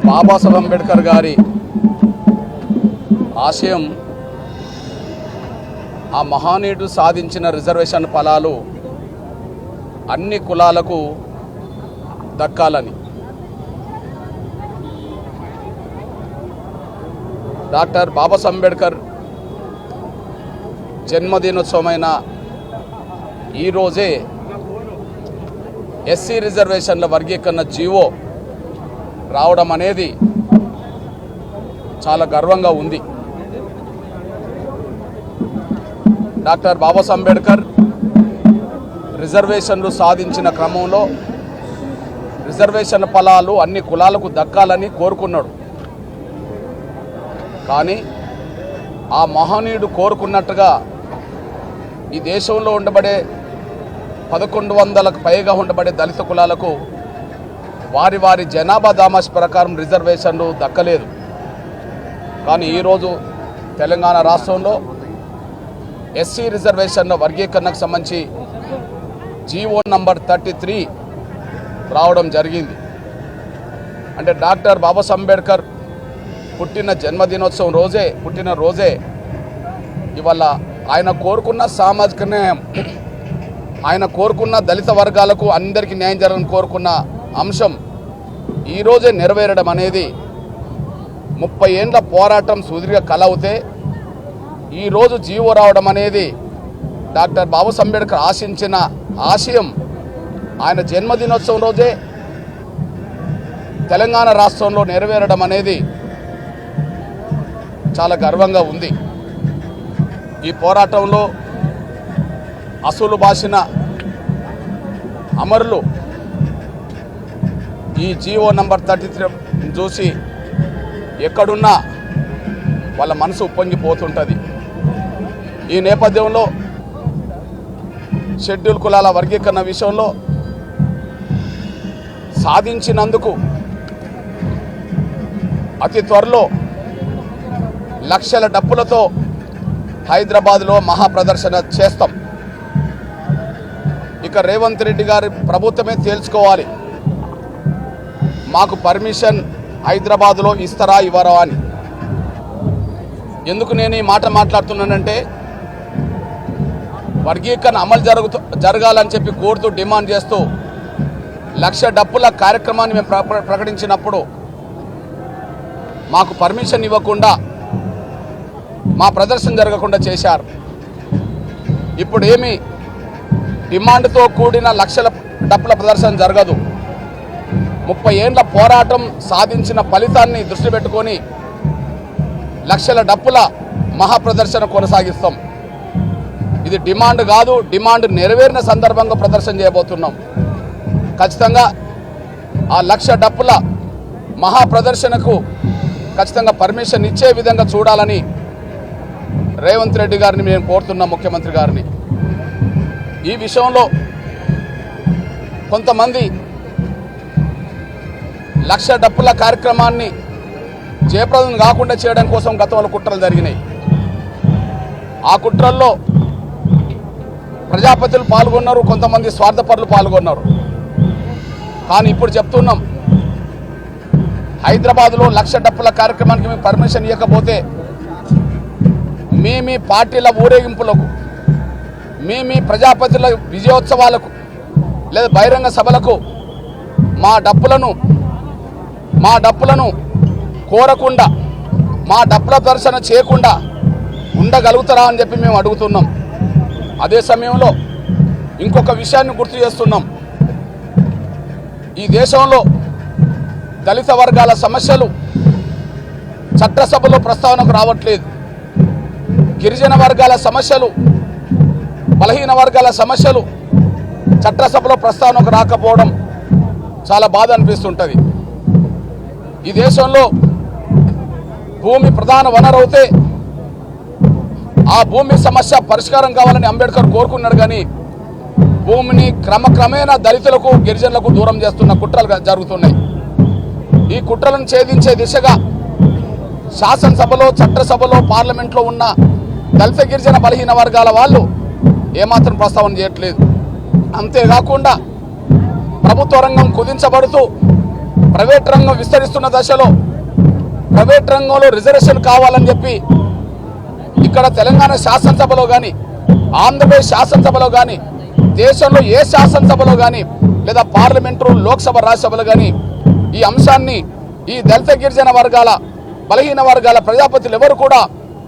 బాబాసాహెబ్ అంబేద్కర్ గారి ఆశయం ఆ మహానీయుడు సాధించిన రిజర్వేషన్ ఫలాలు అన్ని కులాలకు దక్కాలని. డాక్టర్ బాబాసాహెబ్ అంబేద్కర్ జన్మదినోత్సవమైన ఈరోజే ఎస్సీ రిజర్వేషన్ల వర్గీకరణ జీవో రావడం అనేది చాలా గర్వంగా ఉంది. డాక్టర్ బాబాసాహెబ్ అంబేద్కర్ రిజర్వేషన్లు సాధించిన క్రమంలో రిజర్వేషన్ ఫలాలు అన్ని కులాలకు దక్కాలని కోరుకున్నాడు. కానీ ఆ మహనీయుడు కోరుకున్నట్టుగా ఈ దేశంలో ఉండబడే 1100లకు పైగా ఉండబడే దళిత కులాలకు వారి వారి జనాభా దామాష ప్రకారం రిజర్వేషన్లు దక్కలేదు. కానీ ఈరోజు తెలంగాణ రాష్ట్రంలో ఎస్సీ రిజర్వేషన్ల వర్గీకరణకు సంబంధించి జీవో నంబర్ 33 రావడం జరిగింది. అంటే డాక్టర్ బాబాసాహెబ్ అంబేద్కర్ పుట్టిన రోజే ఇవాళ ఆయన కోరుకున్న సామాజిక న్యాయం, ఆయన కోరుకున్న దళిత వర్గాలకు అందరికీ న్యాయం జరగాలని కోరుకున్న అంశం ఈరోజే నెరవేరడం అనేది 30 ఏండ్ల పోరాటం సుదీర్ఘ కళ అవుతే ఈరోజు జీవో రావడం అనేది డాక్టర్ బాబాసాహెబ్ అంబేద్కర్ ఆశించిన ఆశయం ఆయన జన్మదినోత్సవం రోజే తెలంగాణ రాష్ట్రంలో నెరవేరడం అనేది చాలా గర్వంగా ఉంది. ఈ పోరాటంలో అసలు బాసిన అమరులు ఈ జీవో నంబర్ 33 చూసి ఎక్కడున్నా వాళ్ళ మనసు ఉప్పొంగిపోతుంటుంది. ఈ నేపథ్యంలో షెడ్యూల్ కులాల వర్గీకరణ విషయంలో సాధించినందుకు అతి త్వరలో లక్షల డప్పులతో హైదరాబాద్లో మహాప్రదర్శన చేస్తాం. ఇక రేవంత్ రెడ్డి గారి ప్రభుత్వమే తేల్చుకోవాలి మాకు పర్మిషన్ హైదరాబాద్లో ఇస్తారా ఇవ్వరా అని. ఎందుకు నేను ఈ మాట మాట్లాడుతున్నానంటే వర్గీకరణ అమలు జరగాలని చెప్పి కోరుతూ డిమాండ్ చేస్తూ 1,00,000 డప్పుల కార్యక్రమాన్ని మేము ప్రకటించినప్పుడు మాకు పర్మిషన్ ఇవ్వకుండా మా ప్రదర్శన జరగకుండా చేశారు. ఇప్పుడు ఏమి డిమాండ్తో కూడిన 1,00,000 డప్పుల ప్రదర్శన జరగదు. 30 ఏండ్ల పోరాటం సాధించిన ఫలితాన్ని దృష్టి పెట్టుకొని 1,00,000 డప్పుల మహాప్రదర్శన కొనసాగిస్తాం. ఇది డిమాండ్ కాదు, డిమాండ్ నెరవేరిన సందర్భంగా ప్రదర్శన చేయబోతున్నాం. ఖచ్చితంగా ఆ 1,00,000 డప్పుల మహాప్రదర్శనకు ఖచ్చితంగా పర్మిషన్ ఇచ్చే విధంగా చూడాలని రేవంత్ రెడ్డి గారిని మేము కోరుతున్నాం, ముఖ్యమంత్రి గారిని. ఈ విషయంలో కొంతమంది 1,00,000 డప్పుల కార్యక్రమాన్ని జయప్రదం కాకుండా చేయడం కోసం గతంలో కుట్రలు జరిగినాయి. ఆ కుట్రల్లో ప్రజాపతులు పాల్గొన్నారు, కొంతమంది స్వార్థపరులు పాల్గొన్నారు. కానీ ఇప్పుడు చెప్తున్నాం, హైదరాబాద్లో 1,00,000 డప్పుల కార్యక్రమానికి మేము పర్మిషన్ ఇవ్వకపోతే మీ పార్టీల ఊరేగింపులకు, మీ ప్రజాపతుల విజయోత్సవాలకు లేదా బహిరంగ సభలకు మా డప్పులను కోరకుండా, మా డప్పుల ప్రదర్శన చేయకుండా ఉండగలుగుతారా అని చెప్పి మేము అడుగుతున్నాం. అదే సమయంలో ఇంకొక విషయాన్ని గుర్తు చేస్తున్నాం. ఈ దేశంలో దళిత వర్గాల సమస్యలు చట్టసభలో ప్రస్తావనకు రావట్లేదు. గిరిజన వర్గాల సమస్యలు, బలహీన వర్గాల సమస్యలు చట్టసభలో ప్రస్తావనకు రాకపోవడం చాలా బాధ అనిపిస్తుంటుంది. ఈ దేశంలో భూమి ప్రధాన వనరు అవుతే ఆ భూమి సమస్య పరిష్కారం కావాలని అంబేద్కర్ కోరుకున్నాడు. కానీ భూమిని క్రమక్రమేణా దళితులకు, గిరిజనులకు దూరం చేస్తున్న కుట్రలు జరుగుతున్నాయి. ఈ కుట్రలను ఛేదించే దిశగా శాసనసభలో, చట్టసభలో, పార్లమెంట్లో ఉన్న దళిత, గిరిజన, బలహీన వర్గాల వాళ్ళు ఏమాత్రం ప్రస్తావన చేయట్లేదు. అంతేకాకుండా ప్రభుత్వ రంగం కుదించబడుతూ ప్రైవేట్ రంగం విస్తరిస్తున్న దశలో ప్రైవేట్ రంగంలో రిజర్వేషన్ కావాలని చెప్పి ఇక్కడ తెలంగాణ శాసనసభలో కానీ ఆంధ్రప్రదేశ్ శాసనసభలో కానీ దేశంలో ఏ శాసనసభలో కానీ లేదా పార్లమెంటు లోక్సభ రాజ్యసభలో కానీ ఈ అంశాన్ని ఈ దళిత గిరిజన వర్గాల బలహీన వర్గాల ప్రజాపతులు ఎవరు కూడా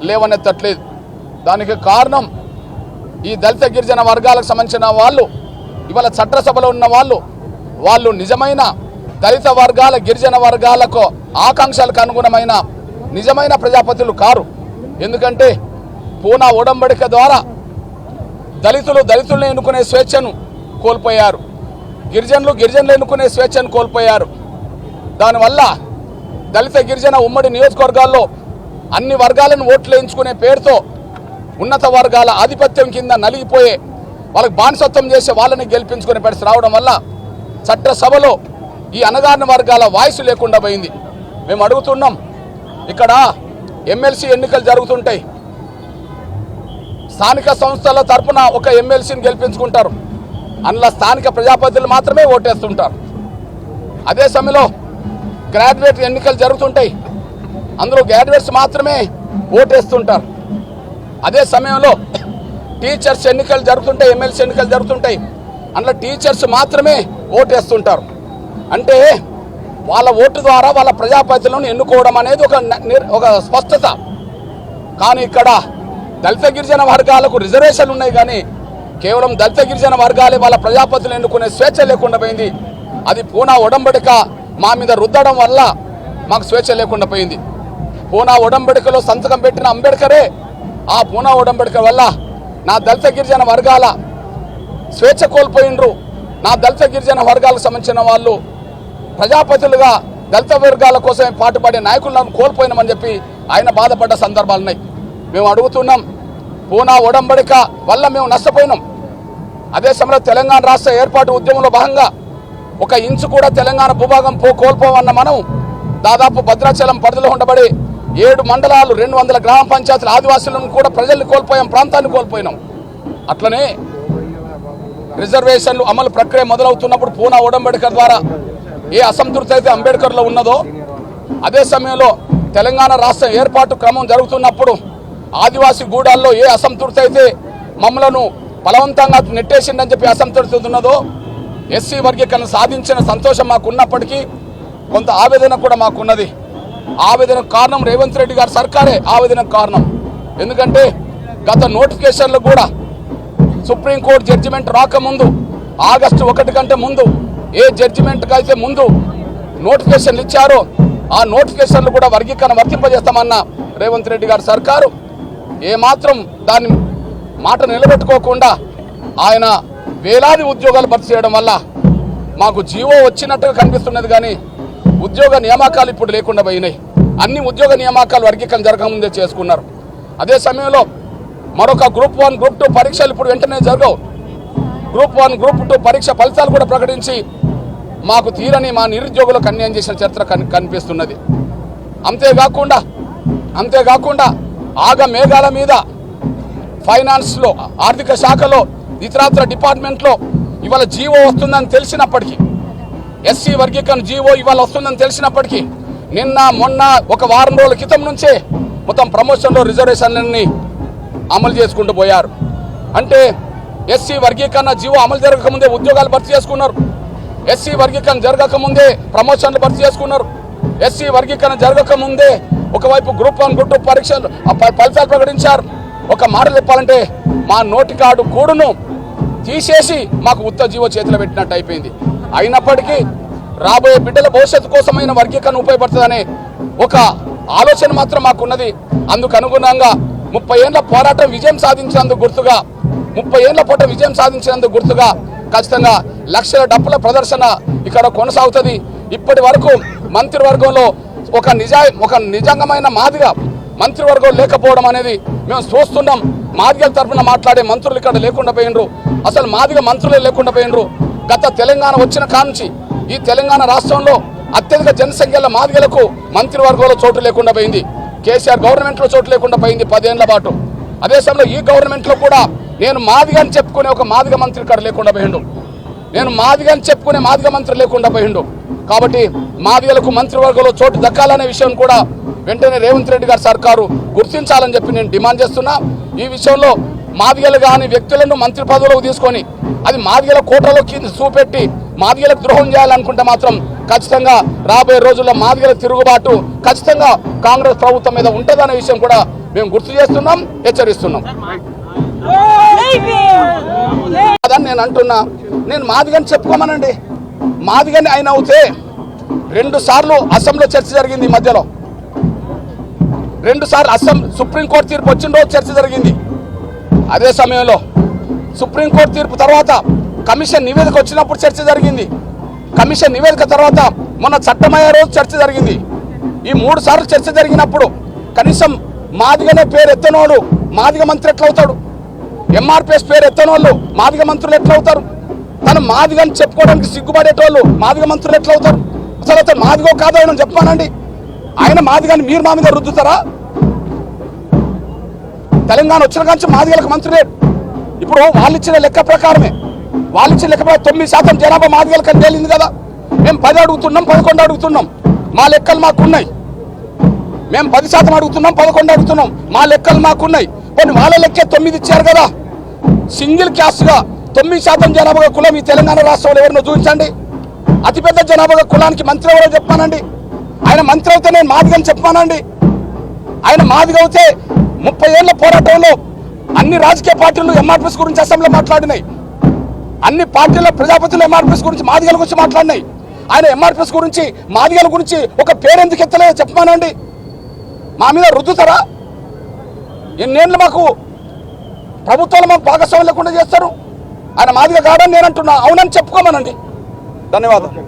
లేవనెత్తట్లేదు. దానికి కారణం ఈ దళిత గిరిజన వర్గాలకు సంబంధించిన వాళ్ళు ఇవాళ చట్టసభలో ఉన్న వాళ్ళు నిజమైన దళిత వర్గాల గిరిజన వర్గాలకు ఆకాంక్షలకు అనుగుణమైన నిజమైన ప్రజాపతులు కారు. ఎందుకంటే పూనా ఉడంబడిక ద్వారా దళితులను ఎన్నుకునే స్వేచ్ఛను కోల్పోయారు, గిరిజనులు ఎన్నుకునే స్వేచ్ఛను కోల్పోయారు. దానివల్ల దళిత గిరిజన ఉమ్మడి నియోజకవర్గాల్లో అన్ని వర్గాలను ఓట్లు వేయించుకునే పేరుతో ఉన్నత వర్గాల ఆధిపత్యం కింద నలిగిపోయే వాళ్ళకి బానిసత్వం చేసే వాళ్ళని గెలిపించుకునే పరిస్థితి రావడం వల్ల చట్టసభలో ఈ అణగారిన వర్గాల వాయిస్ లేకుండా పోయింది. మేము అడుగుతున్నాం, ఇక్కడ ఎమ్మెల్సీ ఎన్నికలు జరుగుతుంటాయి, స్థానిక సంస్థల తరఫున ఒక ఎమ్మెల్సీని గెలిపించుకుంటారు, అందులో స్థానిక ప్రజాప్రతినిధులు మాత్రమే ఓటేస్తుంటారు. అదే సమయంలో గ్రాడ్యుయేట్ ఎన్నికలు జరుగుతుంటాయి, అందులో గ్రాడ్యుయేట్స్ మాత్రమే ఓటేస్తుంటారు. అదే సమయంలో టీచర్స్ ఎన్నికలు జరుగుతుంటాయి, ఎమ్మెల్సీ ఎన్నికలు జరుగుతుంటాయి, అందులో టీచర్స్ మాత్రమే ఓటేస్తుంటారు. అంటే వాళ్ళ ఓటు ద్వారా వాళ్ళ ప్రజాప్రతినిధులను ఎన్నుకోవడం అనేది ఒక స్పష్టత. కానీ ఇక్కడ దళిత గిరిజన వర్గాలకు రిజర్వేషన్లు ఉన్నాయి, కానీ కేవలం దళిత గిరిజన వర్గాలే వాళ్ళ ప్రజాప్రతినిధులను ఎన్నుకునే స్వేచ్ఛ లేకుండా పోయింది. అది పూనా ఉడంబడిక మా మీద రుద్దడం వల్ల మాకు స్వేచ్ఛ లేకుండా పోయింది. పూనా ఉడంబడికలో సంతకం పెట్టిన అంబేద్కరే ఆ పూనా ఉడంబడిక వల్ల నా దళిత గిరిజన వర్గాల స్వేచ్ఛ కోల్పోయిండ్రు. నా దళిత గిరిజన వర్గాలకు సంబంధించిన వాళ్ళు ప్రజాపతులుగా దళిత వర్గాల కోసమే పాటుపడే నాయకులను కోల్పోయినామని చెప్పి ఆయన బాధపడ్డ సందర్భాలు ఉన్నాయి. మేము అడుగుతున్నాం, పూనా ఉడంబడిక వల్ల మేము నష్టపోయినాం. అదే సమయంలో తెలంగాణ రాష్ట్ర ఏర్పాటు ఉద్యమంలో భాగంగా ఒక ఇంచు కూడా తెలంగాణ భూభాగం కోల్పోవన్న మనం దాదాపు భద్రాచలం పరిధిలో ఉండబడి 7 మండలాలు 200 గ్రామ పంచాయతీల ఆదివాసులను కూడా ప్రజల్ని కోల్పోయాం, ప్రాంతాన్ని కోల్పోయినాం. అట్లనే రిజర్వేషన్లు అమలు ప్రక్రియ మొదలవుతున్నప్పుడు పూనా ఉడంబడిక ద్వారా ఏ అసంతృప్తి అయితే అంబేద్కర్లో ఉన్నదో, అదే సమయంలో తెలంగాణ రాష్ట్ర ఏర్పాటు క్రమం జరుగుతున్నప్పుడు ఆదివాసీ గూడాల్లో ఏ అసంతృప్తి అయితే మమ్మలను బలవంతంగా నెట్టేసిందని చెప్పి అసంతృప్తి ఉన్నదో, ఎస్సీ వర్గీకరణ సాధించిన సంతోషం మాకున్నప్పటికీ కొంత ఆవేదన కూడా మాకున్నది. ఆవేదనకు కారణం రేవంత్ రెడ్డి గారి సర్కారే ఆవేదనకు కారణం. ఎందుకంటే గత నోటిఫికేషన్లు కూడా సుప్రీంకోర్టు జడ్జిమెంట్ రాకముందు ఆగస్టు 1 కంటే ముందు ఏ జడ్జిమెంట్కి అయితే ముందు నోటిఫికేషన్లు ఇచ్చారో ఆ నోటిఫికేషన్లు కూడా వర్గీకరణ వర్తింపజేస్తామన్న రేవంత్ రెడ్డి గారి సర్కారు ఏమాత్రం దాన్ని మాట నిలబెట్టుకోకుండా ఆయన వేలాది ఉద్యోగాలు భర్తీ చేయడం వల్ల మాకు జీవో వచ్చినట్టుగా కనిపిస్తున్నది, కానీ ఉద్యోగ నియామకాలు ఇప్పుడు లేకుండా పోయినాయి. అన్ని ఉద్యోగ నియామకాలు వర్గీకరణ జరగకముందే చేసుకున్నారు. అదే సమయంలో మరొక గ్రూప్ 1, గ్రూప్ 2 పరీక్షలు ఇప్పుడు వెంటనే జరగవు. గ్రూప్ 1, గ్రూప్ 2 పరీక్ష ఫలితాలు కూడా ప్రకటించి మాకు తీరని మా నిరుద్యోగులకు అన్యాయం చేసిన చరిత్ర కనిపిస్తున్నది. అంతేకాకుండా ఆగ మేఘాల మీద ఫైనాన్స్లో, ఆర్థిక శాఖలో, ఇతరాత్ర డిపార్ట్మెంట్లో ఇవాళ జీవో వస్తుందని తెలిసినప్పటికీ, ఎస్సీ వర్గీకరణ జీవో ఇవాళ వస్తుందని తెలిసినప్పటికీ నిన్న మొన్న ఒక వారం రోజుల క్రితం నుంచే మొత్తం ప్రమోషన్లో రిజర్వేషన్లన్నీ అమలు చేసుకుంటూ పోయారు. అంటే ఎస్సీ వర్గీకరణ జీవో అమలు జరగకముందే ఉద్యోగాలు భర్తీ చేసుకున్నారు, ఎస్సీ వర్గీకరణ జరగకముందే ప్రమోషన్లు భర్తీ చేసుకున్నారు, ఎస్సీ వర్గీకరణ జరగకముందే ఒకవైపు గ్రూప్ 1, గ్రూప్ 2 పరీక్షలు ఫలితాలు ప్రకటించారు. ఒక మాట చెప్పాలంటే మా నోటి కార్డు కూడును తీసేసి మాకు ఉత్త జీవో చేతిలో పెట్టినట్టు అయిపోయింది. అయినప్పటికీ రాబోయే బిడ్డల భవిష్యత్తు కోసమైన వర్గీకరణ ఉపయోగపడుతుందనే ఒక ఆలోచన మాత్రం మాకున్నది. అందుకు అనుగుణంగా 30 ఏళ్ల పోరాటం విజయం సాధించినందుకు గుర్తుగా ఖచ్చితంగా లక్షల డబ్బుల ప్రదర్శన ఇక్కడ కొనసాగుతుంది. ఇప్పటి వరకు మంత్రివర్గంలో ఒక నిజంగమైన మాదిగా మంత్రివర్గం లేకపోవడం అనేది మేము చూస్తున్నాం. మాదిగల తరఫున మాట్లాడే మంత్రులు ఇక్కడ లేకుండా పోయినరు, అసలు మాదిగ మంత్రులే లేకుండా పోయినరు. గత తెలంగాణ వచ్చిన కానుంచి ఈ తెలంగాణ రాష్ట్రంలో అత్యధిక జనసంఖ్యల మాదిగలకు మంత్రివర్గంలో చోటు లేకుండా పోయింది. కేసీఆర్ గవర్నమెంట్లో చోటు లేకుండా పోయింది 10 ఏళ్ల పాటు. అదే సమయంలో ఈ గవర్నమెంట్లో కూడా నేను మాదిగ అని చెప్పుకునే ఒక మాదిగ మంత్రి ఇక్కడ లేకుండా పోయిండు. నేను మాదిగా అని చెప్పుకునే మాదిగ మంత్రి లేకుండా పోయిండు. కాబట్టి మాదిగలకు మంత్రివర్గంలో చోటు దక్కాలనే విషయం కూడా వెంటనే రేవంత్ రెడ్డి గారి సర్కారు గుర్తించాలని చెప్పి నేను డిమాండ్ చేస్తున్నా. ఈ విషయంలో మాదిగలు కానీ వ్యక్తులను మంత్రి పదవులకు తీసుకొని అది మాదిగల కోటలోకి చూపెట్టి మాదిగలకు ద్రోహం చేయాలనుకుంటే మాత్రం ఖచ్చితంగా రాబోయే రోజుల్లో మాదిగల తిరుగుబాటు ఖచ్చితంగా కాంగ్రెస్ ప్రభుత్వం మీద ఉంటుందనే విషయం కూడా మేము గుర్తు చేస్తున్నాం, హెచ్చరిస్తున్నాం. అదని నేను అంటున్నా. నేను మాదిగని చెప్పుకోమనండి. మాదిగని ఆయన అవుతే 2 సార్లు అసెంబ్లీలో చర్చ జరిగింది. ఈ మధ్యలో 2 సార్లు సుప్రీంకోర్టు తీర్పు వచ్చిన రోజు చర్చ జరిగింది. అదే సమయంలో సుప్రీంకోర్టు తీర్పు తర్వాత కమిషన్ నివేదిక వచ్చినప్పుడు చర్చ జరిగింది. కమిషన్ నివేదిక తర్వాత మొన్న చట్టమయ్యే రోజు చర్చ జరిగింది. ఈ 3 సార్లు చర్చ జరిగినప్పుడు కనీసం మాదిగనే పేరు ఎత్తనోడు మాదిగ మంత్రి ఎట్లవుతాడు? ఎంఆర్పిఎస్ పేరు ఎత్తనోళ్ళు మాదిగ మంత్రులు ఎట్లవుతారు? తను మాదిగని చెప్పుకోవడానికి సిగ్గుపడేటోళ్ళు మాదిగ మంత్రులు ఎట్లవుతారు? అసలు అతను మాదిగో కాదో ఆయన చెప్పానండి. ఆయన మాదిగని మీరు మా మీద రుద్దుతారా? తెలంగాణ వచ్చిన కాంచి మాదిగలకు మంత్రి లేడు. ఇప్పుడు వాళ్ళు ఇచ్చిన లెక్క ప్రకారమే 9% జనాభా మాదిగలకు అని తేలింది కదా. మేము 10 అడుగుతున్నాం, 11 అడుగుతున్నాం. మా లెక్కలు మాకున్నాయి. మేము 10% అడుగుతున్నాం, 11 అడుగుతున్నాం. మా లెక్కలు మాకున్నాయి. కొన్ని వాళ్ళ లెక్కే 9 ఇచ్చారు కదా. సింగిల్ క్యాస్ట్గా 9% జనాభా కులం ఈ తెలంగాణ రాష్ట్రంలో ఎవరినో చూపించండి. అతిపెద్ద జనాభా కులానికి మంత్రి ఎవరో చెప్పానండి. ఆయన మంత్రి అయితే నేను మాదిగని చెప్పానండి. ఆయన మాదిగ అయితే 30 ఏళ్ల పోరాటంలో అన్ని రాజకీయ పార్టీలు ఎంఆర్పిఎస్ గురించి అసెంబ్లీలో మాట్లాడినాయి. అన్ని పార్టీల ప్రజాపతులు ఎంఆర్పిఎస్ గురించి మాదిగల గురించి మాట్లాడినాయి. ఆయన ఎంఆర్పిఎస్ గురించి మాదిగల గురించి ఒక పేరెందుకు ఎత్తలేదో చెప్పమానండి. మా మీద రుద్దుతారా? ఎన్నేళ్ళు మాకు ప్రభుత్వాలు మాకు భాగస్వామ్యం లేకుండా చేస్తారు. ఆయన మాదిగ కాడని నేను అంటున్నా. అవునని చెప్పుకోమనండి. ధన్యవాదాలు.